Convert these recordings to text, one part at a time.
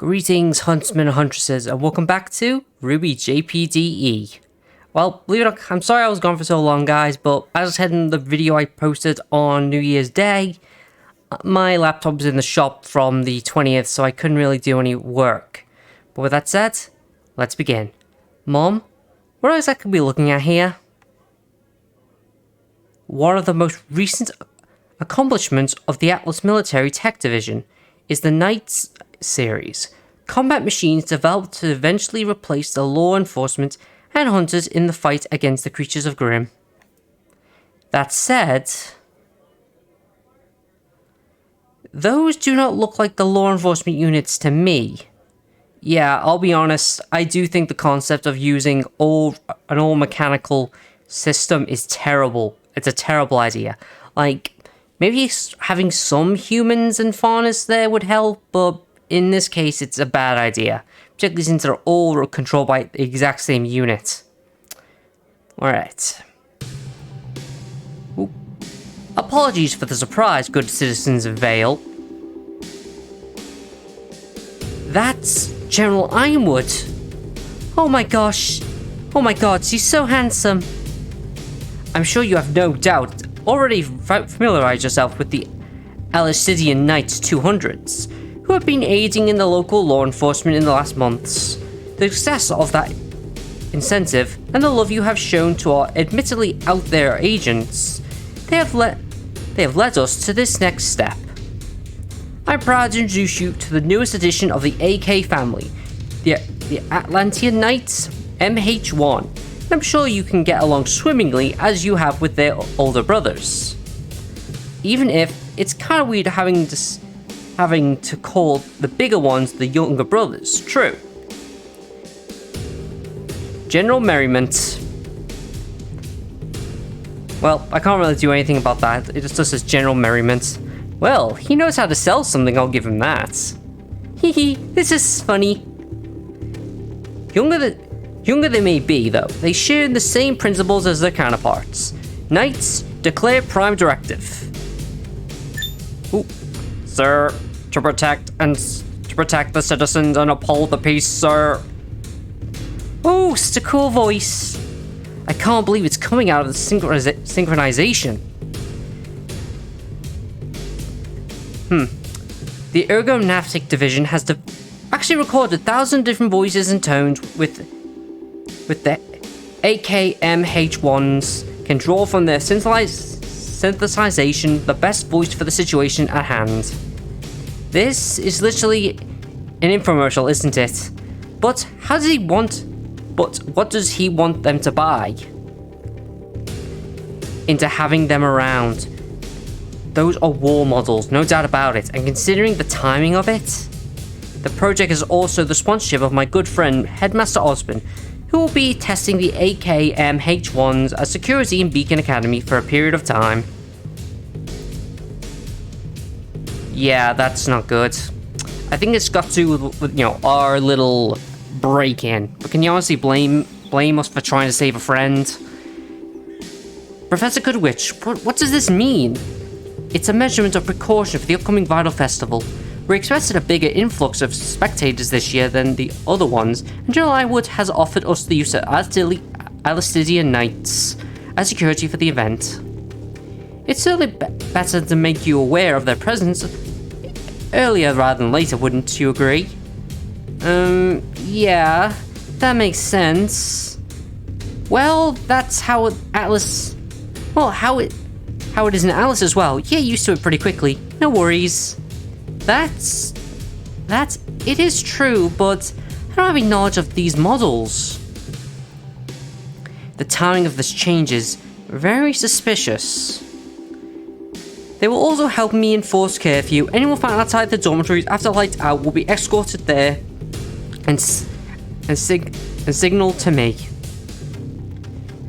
Greetings, huntsmen and huntresses, and welcome back to RWBY-JPDE. Well, believe it or not, I'm sorry I was gone for so long, guys, but as I said in the video I posted on New Year's Day, my laptop was in the shop from the 20th, so I couldn't really do any work. But with that said, let's begin. Mom, what exactly are we looking at here? One of the most recent accomplishments of the Atlas Military Tech Division is the Knights series. Combat machines developed to eventually replace the law enforcement and hunters in the fight against the creatures of Grimm. That said, those do not look like the law enforcement units to me. Yeah, I'll be honest, I do think the concept of using an all mechanical system is terrible. It's a terrible idea. Like, maybe having some humans and faunus there would help, but in this case, it's a bad idea. Particularly since they're all controlled by the exact same unit. Alright. Apologies for the surprise, good citizens of Vale. That's General Ironwood. Oh my gosh. Oh my god, she's so handsome. I'm sure you have no doubt already familiarized yourself with the Alcidian Knights 200s, who have been aiding in the local law enforcement in the last months. The success of that incentive and the love you have shown to our admittedly out there agents, they have led us to this next step. I'm proud to introduce you to the newest addition of the AK family, the Atlantean Knights MH1. And I'm sure you can get along swimmingly as you have with their older brothers. Even if it's kind of weird having to call the bigger ones the younger brothers. True. General Merriment. Well, I can't really do anything about that. It just says General Merriment. Well, he knows how to sell something, I'll give him that. Hehe, this is funny. Younger they may be, though, they share the same principles as their counterparts. Knights, declare prime directive. Ooh. Sir, to protect the citizens and uphold the peace, sir. Oh, such a cool voice. I can't believe it's coming out of the synchronization. The Ergonaptic division has actually recorded 1,000 different voices and tones with the AKMH1s can draw from their synthesization the best voice for the situation at hand. This is literally an infomercial, isn't it? But what does he want them to buy? Into having them around. Those are war models, no doubt about it, and considering the timing of it, the project is also the sponsorship of my good friend Headmaster Osborne, who will be testing the AKMH1s as security in Beacon Academy for a period of time. Yeah, that's not good. I think it's got to do with our little break-in. But can you honestly blame us for trying to save a friend? Professor Goodwitch, what does this mean? It's a measurement of precaution for the upcoming Vital Festival. We're expecting a bigger influx of spectators this year than the other ones, and General Ironwood has offered us the use of Alcidian Knights as security for the event. It's certainly better to make you aware of their presence earlier rather than later, wouldn't you agree? Yeah, that makes sense. Well, that's how Atlas... Well, how it is in Atlas as well. You get used to it pretty quickly. No worries. It is true, but I don't have any knowledge of these models. The timing of this change is very suspicious. They will also help me enforce curfew. Anyone found outside the dormitories after lights out will be escorted there and signal to me.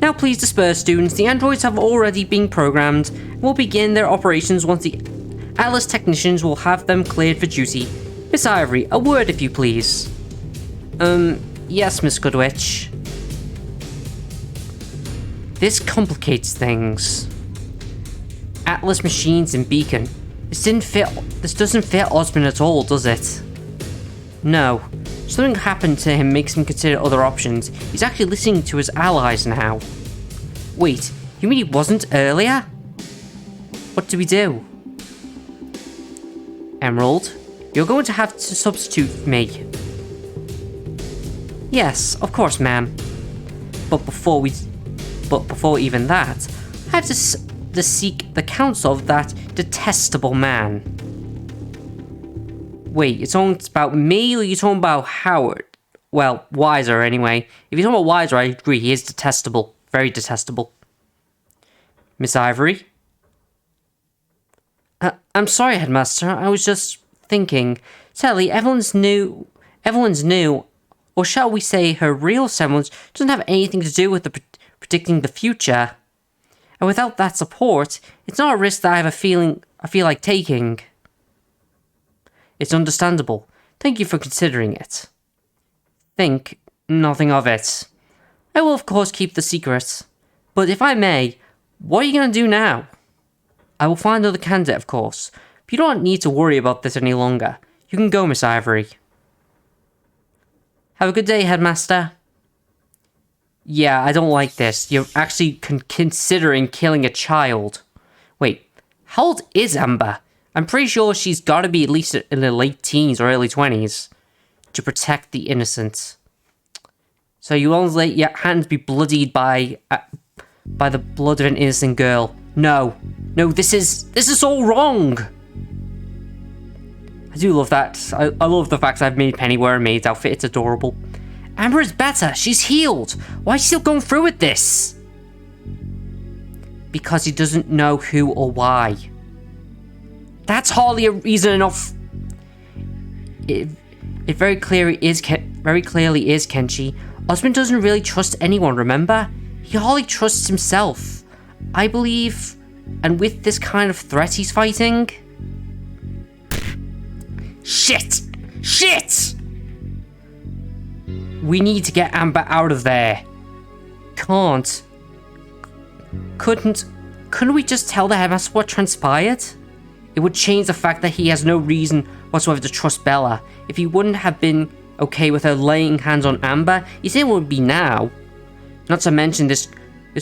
Now please disperse, students. The androids have already been programmed and will begin their operations once the Atlas technicians will have them cleared for duty. Miss Ivory, a word if you please. Yes, Miss Goodwitch. This complicates things. Atlas machines in Beacon. This doesn't fit Osborne at all, does it? No. Something happened to him makes him consider other options. He's actually listening to his allies now. Wait, you mean he wasn't earlier? What do we do? Emerald, you're going to have to substitute me. Yes, of course, ma'am. But before even that, I have to seek the counsel of that detestable man. Wait, you're talking about me or you're talking about Howard? Well, Wiser anyway. If you're talking about Wiser, I agree, he is detestable. Very detestable. Miss Ivory? I'm sorry, Headmaster, I was just thinking. Sadly, Evelyn's new, or shall we say her real semblance, doesn't have anything to do with predicting the future. And without that support, it's not a risk that I feel like taking. It's understandable. Thank you for considering it. Think nothing of it. I will of course keep the secret. But if I may, what are you going to do now? I will find another candidate, of course. But you don't need to worry about this any longer. You can go, Miss Ivory. Have a good day, Headmaster. Yeah, I don't like this. You're actually considering killing a child. Wait, how old is Amber? I'm pretty sure she's got to be at least in the late teens or early 20s. To protect the innocent. So you won't let your hands be bloodied by the blood of an innocent girl. No, this is all wrong. I do love that. I love the fact I've made Penny wear a maid's outfit. It's adorable. Amber is better. She's healed. Why is she still going through with this? Because he doesn't know who or why. That's hardly a reason enough. It very clearly is Kenshi. Osmond doesn't really trust anyone, remember? He hardly trusts himself. I believe, and with this kind of threat he's fighting... Shit! We need to get Amber out of there. Couldn't we just tell the headmaster what transpired? It would change the fact that he has no reason whatsoever to trust Bella. If he wouldn't have been okay with her laying hands on Amber, you think it would be now. Not to mention this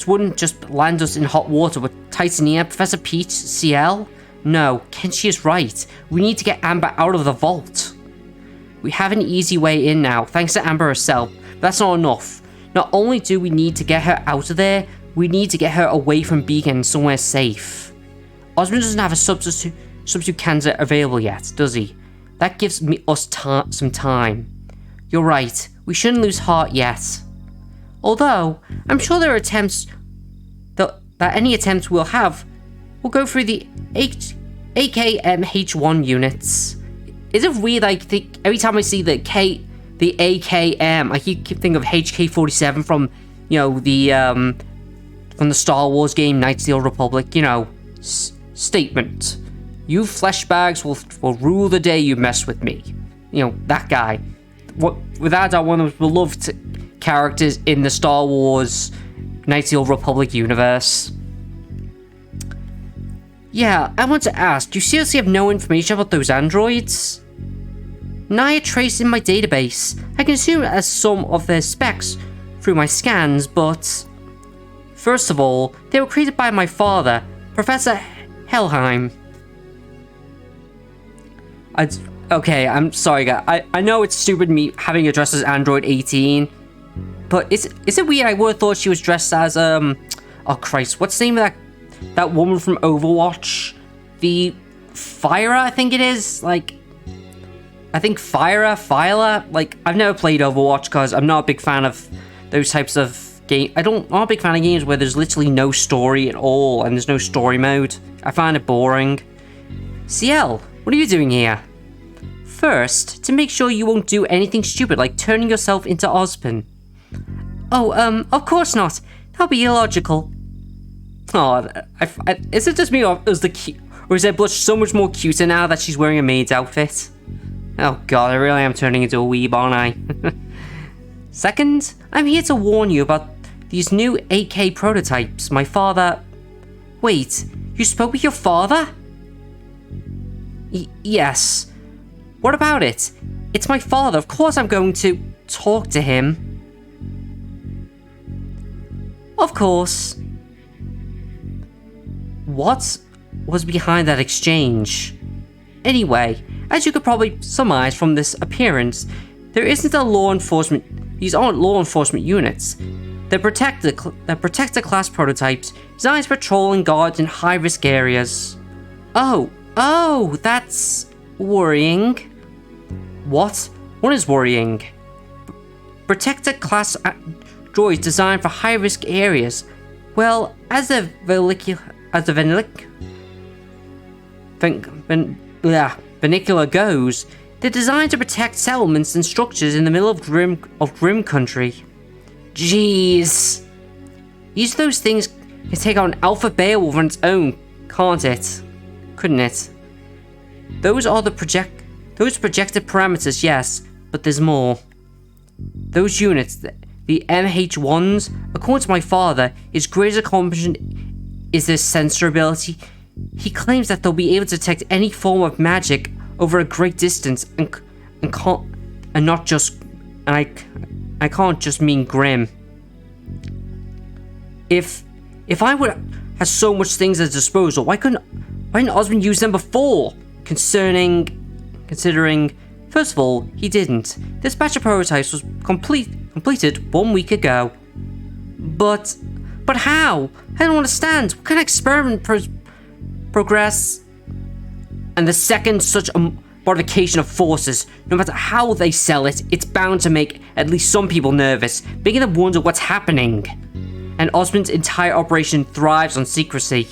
wouldn't just land us in hot water with Titania, Professor Peach, CL. No, Kenshi is right. We need to get Amber out of the vault. We have an easy way in now, thanks to Amber herself. But that's not enough. Not only do we need to get her out of there, we need to get her away from Beacon somewhere safe. Osmond doesn't have a substitute candidate available yet, does he? That gives us some time. You're right, we shouldn't lose heart yet. Although, I'm sure there are attempts that any attempts we'll have will go through the AKM-H1 units. Is it weird, I think, every time I see the AKM, I keep thinking of HK-47 from, from the Star Wars game, Knights of the Old Republic, statement. You flesh bags will rule the day you mess with me. That guy. Without doubt, one of the beloved characters in the Star Wars Knights of the Old Republic universe. Yeah, I want to ask, do you seriously have no information about those androids? Naya traced in my database. I can assume it has some of their specs through my scans, but... First of all, they were created by my father, Professor Helheim. Okay, I'm sorry, guys. I know it's stupid me having her dressed as Android 18, but is it weird? I would have thought she was dressed as, oh Christ, what's the name of that woman from Overwatch? The Fyra, I think it is? I think Fyla? I've never played Overwatch because I'm not a big fan of those types of games. I'm not a big fan of games where there's literally no story at all and there's no story mode. I find it boring. CL, what are you doing here? First, to make sure you won't do anything stupid like turning yourself into Ozpin. Oh, of course not. That'll be illogical. Oh, is it just me or is her blush so much more cuter now that she's wearing a maid's outfit? Oh god, I really am turning into a weeb, aren't I? Second, I'm here to warn you about these new AK prototypes. My father... Wait, you spoke with your father? Yes. What about it? It's my father. Of course I'm going to talk to him. Of course. What was behind that exchange? Anyway, as you could probably surmise from this appearance, there isn't a law enforcement. These aren't law enforcement units. They're protector class prototypes designed to patrol and guard in high-risk areas. Oh, that's worrying. What? What is worrying? Protector class droids designed for high-risk areas. Well, as the vernacular goes, they're designed to protect settlements and structures in the middle of Grimm country. Jeez. Each of those things can take out an alpha Beowulf on its own, can't it? Couldn't it? Those are the projected parameters, yes, but there's more. Those units, the MH1s, according to my father, his greatest accomplishment is their sensor ability. He claims that they'll be able to detect any form of magic over a great distance I can't just mean Grimm. If I would have so much things at disposal, why didn't Osmond use them before? Considering, first of all, he didn't. This batch of prototypes was completed 1 week ago. But how? I don't understand. What kind of experiment progress? And the second such a modification of forces, no matter how they sell it, it's bound to make at least some people nervous, beginning to wonder what's happening. And Osmond's entire operation thrives on secrecy.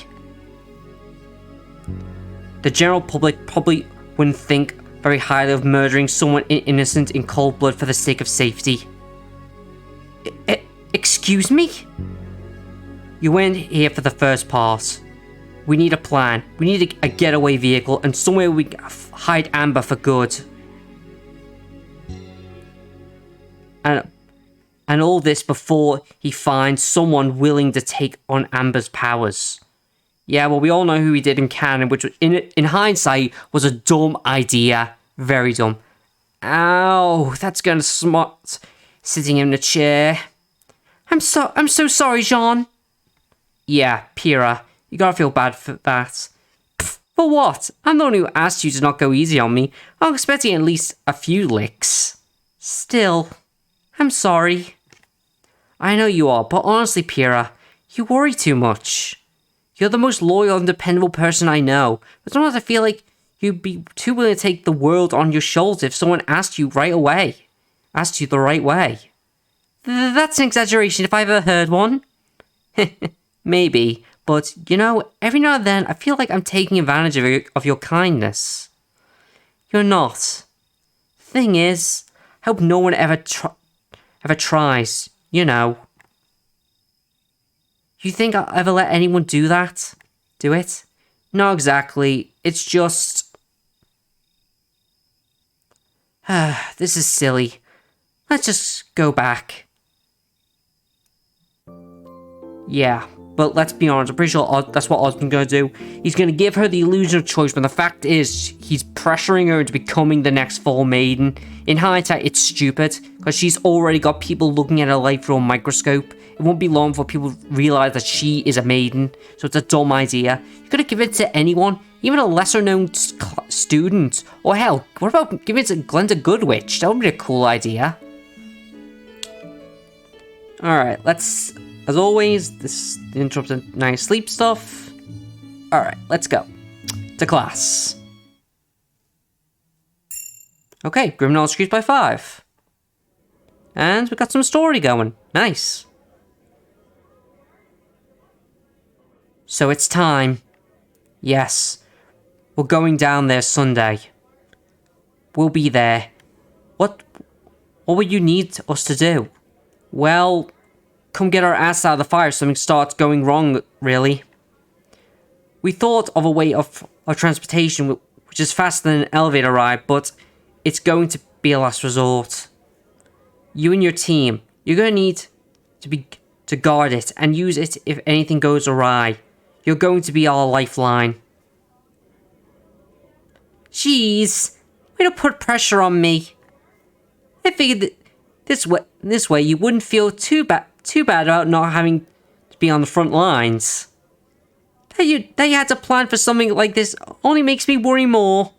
The general public probably wouldn't think very highly of murdering someone innocent in cold blood for the sake of safety. Excuse me? You went here for the first part. We need a plan. We need a getaway vehicle and somewhere we can hide Amber for good. And all this before he finds someone willing to take on Amber's powers. Yeah, well, we all know who he did in canon, which in hindsight was a dumb idea. Very dumb. Ow, that's gonna smart. Sitting in a chair. I'm so sorry, Jean. Yeah, Pyrrha. You gotta feel bad for that. Pfft, for what? I'm the one who asked you to not go easy on me. I'm expecting at least a few licks. Still, I'm sorry. I know you are, but honestly, Pyrrha, you worry too much. You're the most loyal and dependable person I know, but sometimes I feel like you'd be too willing to take the world on your shoulders if someone asked you the right way. That's an exaggeration if I've ever heard one. Maybe. But, you know, every now and then, I feel like I'm taking advantage of your kindness. You're not. Thing is, I hope no one ever tries, you know. You think I'll ever let anyone do that? Do it? Not exactly. It's just... this is silly. Let's just go back. Yeah. But let's be honest, I'm pretty sure that's what Osmond's going to do. He's going to give her the illusion of choice, but the fact is, he's pressuring her into becoming the next Fall Maiden. In hindsight, it's stupid, because she's already got people looking at her life through a microscope. It won't be long before people realize that she is a maiden, so it's a dumb idea. You could have given it to anyone, even a lesser-known student. Or hell, what about giving it to Glenda Goodwitch? That would be a cool idea. Alright, let's... As always, this interrupts the nice sleep stuff. Alright, let's go. To class. Okay, Grimm knowledge increased by 5. And we got some story going. Nice. So it's time. Yes. We're going down there Sunday. We'll be there. What would you need us to do? Well... Come get our ass out of the fire if something starts going wrong, really. We thought of a way of transportation which is faster than an elevator ride, but it's going to be a last resort. You and your team, you're going to need to guard it and use it if anything goes awry. You're going to be our lifeline. Jeez, way to put pressure on me. I figured that this way you wouldn't feel too bad about not having to be on the front lines. That you had to plan for something like this only makes me worry more.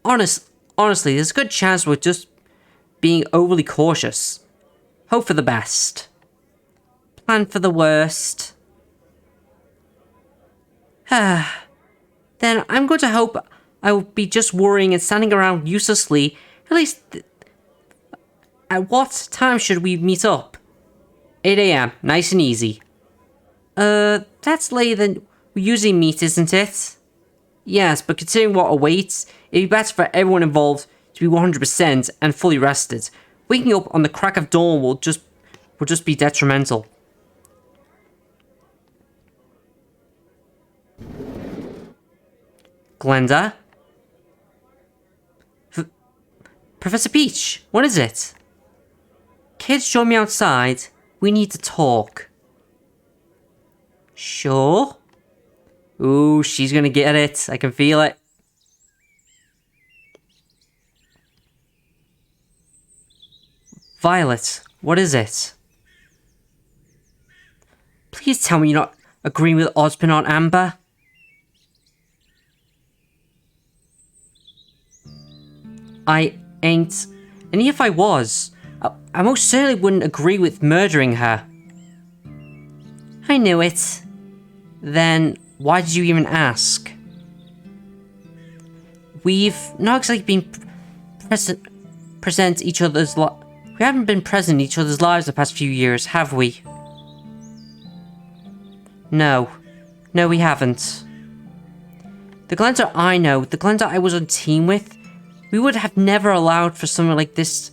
Honestly, there's a good chance we're just being overly cautious. Hope for the best. Plan for the worst. Then I'm going to hope I will be just worrying and standing around uselessly. At least, at what time should we meet up? 8 a.m. Nice and easy. That's later than we usually meet, isn't it? Yes, but considering what awaits, it'd be better for everyone involved to be 100% and fully rested. Waking up on the crack of dawn will just be detrimental. Glenda? Professor Peach, what is it? Kids, join me outside. We need to talk. Sure? Ooh, she's gonna get it. I can feel it. Violet, what is it? Please tell me you're not agreeing with Osborne on Amber. I ain't. And if I was, I most certainly wouldn't agree with murdering her. I knew it. Then, why did you even ask? We've not exactly been present each other's we haven't been present in each other's lives the past few years, have we? No. No, we haven't. The Glenda I know, the Glenda I was on team with, we would have never allowed for something like this,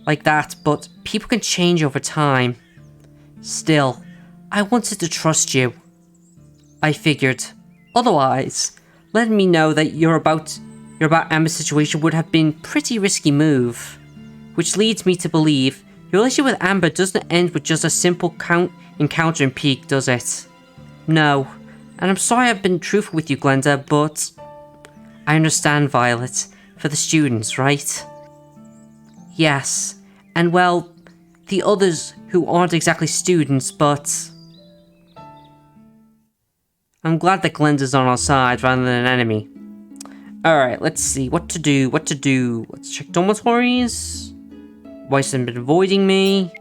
like that, but people can change over time. Still, I wanted to trust you. I figured. Otherwise, letting me know that you're about Amber's situation would have been a pretty risky move. Which leads me to believe your relationship with Amber doesn't end with just a simple encounter in Peak, does it? No. And I'm sorry I've been truthful with you, Glenda, but I understand, Violet. For the students, right? Yes. And well, the others who aren't exactly students, but I'm glad that Glenda's on our side rather than an enemy. Alright, let's see. What to do? Let's check dormitories. Weiss has been avoiding me.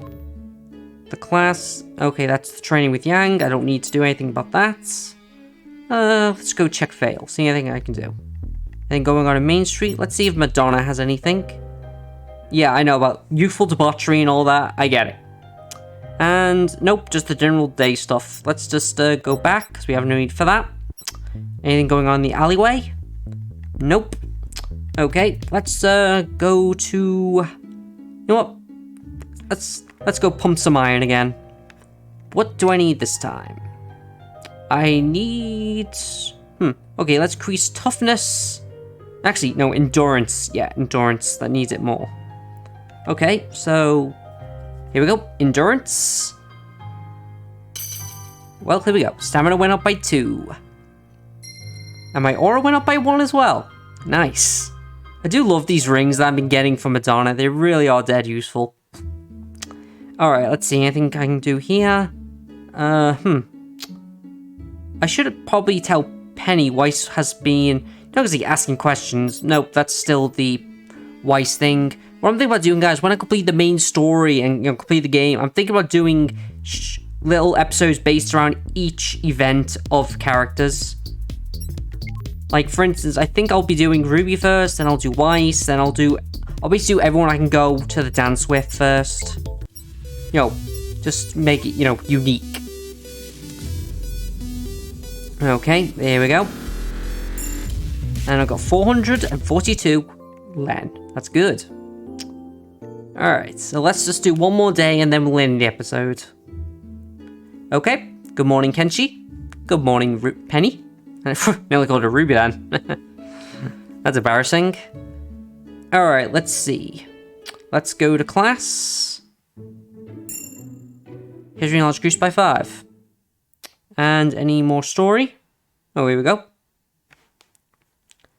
The class. Okay, that's the training with Yang. I don't need to do anything about that. Let's go check fail. See anything I can do. Anything going on in Main Street? Let's see if Madonna has anything. Yeah, I know about youthful debauchery and all that. I get it. And nope, just the general day stuff. Let's just go back, because we have no need for that. Anything going on in the alleyway? Nope. Okay, let's go to... You know what? Let's go pump some iron again. What do I need this time? I need... Okay, let's increase toughness. Actually, no, endurance. Yeah, endurance. That needs it more. Okay, so... Here we go. Endurance. Well, here we go. Stamina went up by 2. And my aura went up by 1 as well. Nice. I do love these rings that I've been getting from Madonna. They really are dead useful. Alright, let's see. Anything I can do here? I should probably tell Penny Weiss has been... Not because he's asking questions. Nope, that's still the Weiss thing. What I'm thinking about doing, guys, when I complete the main story and complete the game, I'm thinking about doing little episodes based around each event of characters. Like, for instance, I think I'll be doing Ruby first, then I'll do Weiss, then I'll basically do everyone I can go to the dance with first. You know, just make it, unique. Okay, there we go. And I've got 442 Len. That's good. Alright, so let's just do one more day and then we'll end the episode. Okay, good morning, Kenshi. Good morning, Penny. Nearly called her Ruby then. That's embarrassing. Alright, let's see. Let's go to class. History knowledge increased by 5. And any more story? Oh, here we go.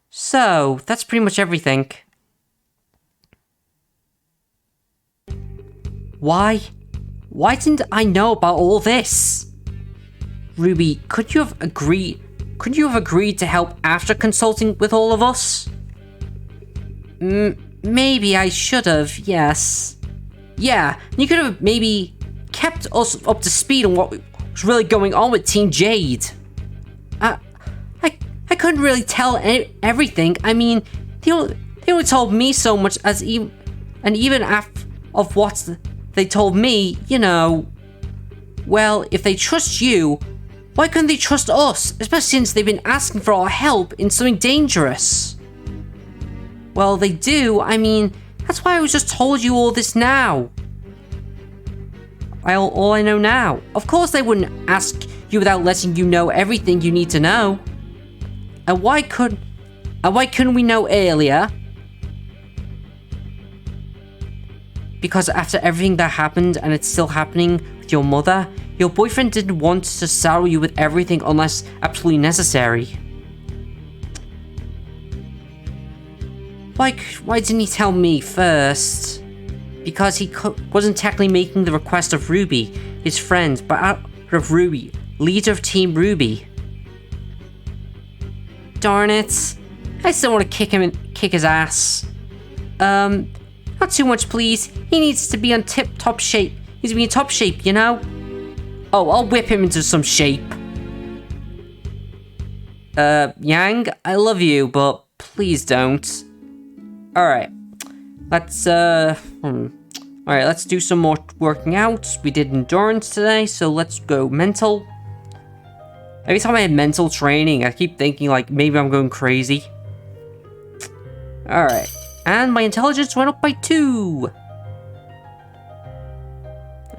So, that's pretty much everything. Why didn't I know about all this? Ruby, couldn't you have agreed to help after consulting with all of us? Maybe I should have, yes. Yeah, you could have maybe kept us up to speed on what was really going on with Team Jade. I couldn't really tell everything. I mean, they only told me so much and even after of what they told me, you know. Well, if they trust you, why couldn't they trust us? Especially since they've been asking for our help in something dangerous. Well, they do. I mean, that's why I was just told you all this now. All I know now. Of course they wouldn't ask you without letting you know everything you need to know. And why couldn't we know earlier? Because after everything that happened, and it's still happening with your mother, your boyfriend didn't want to saddle you with everything unless absolutely necessary. Why didn't he tell me first? Because he wasn't technically making the request of Ruby, his friend, but out of RWBY, leader of Team RWBY. Darn it. I still want to kick his ass. Not too much, please. He needs to be on tip-top shape. He needs to be in top shape, you know? Oh, I'll whip him into some shape. Yang, I love you, but please don't. Alright. Let's do some more working out. We did endurance today, so let's go mental. Every time I have mental training, I keep thinking, like, maybe I'm going crazy. Alright. And my intelligence went up by 2.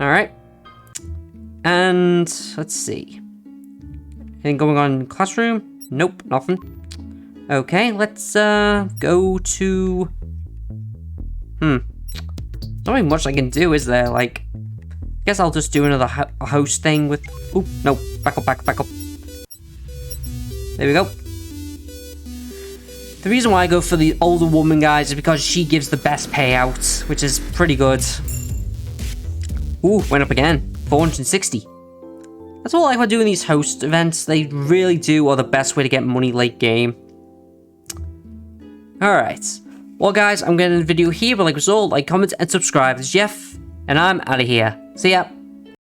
Alright. And let's see. Anything going on in the classroom? Nope, nothing. Okay, let's go to... Not really much I can do, is there? Like, I guess I'll just do another host thing with... Oop, no, back up. There we go. The reason why I go for the older woman, guys, is because she gives the best payout, which is pretty good. Ooh, went up again. 460. That's all I want to do in these host events. They really are the best way to get money late game. Alright. Well, guys, I'm going to end the video here, but like us all, like, comment, and subscribe. This is Jeff, and I'm out of here. See ya.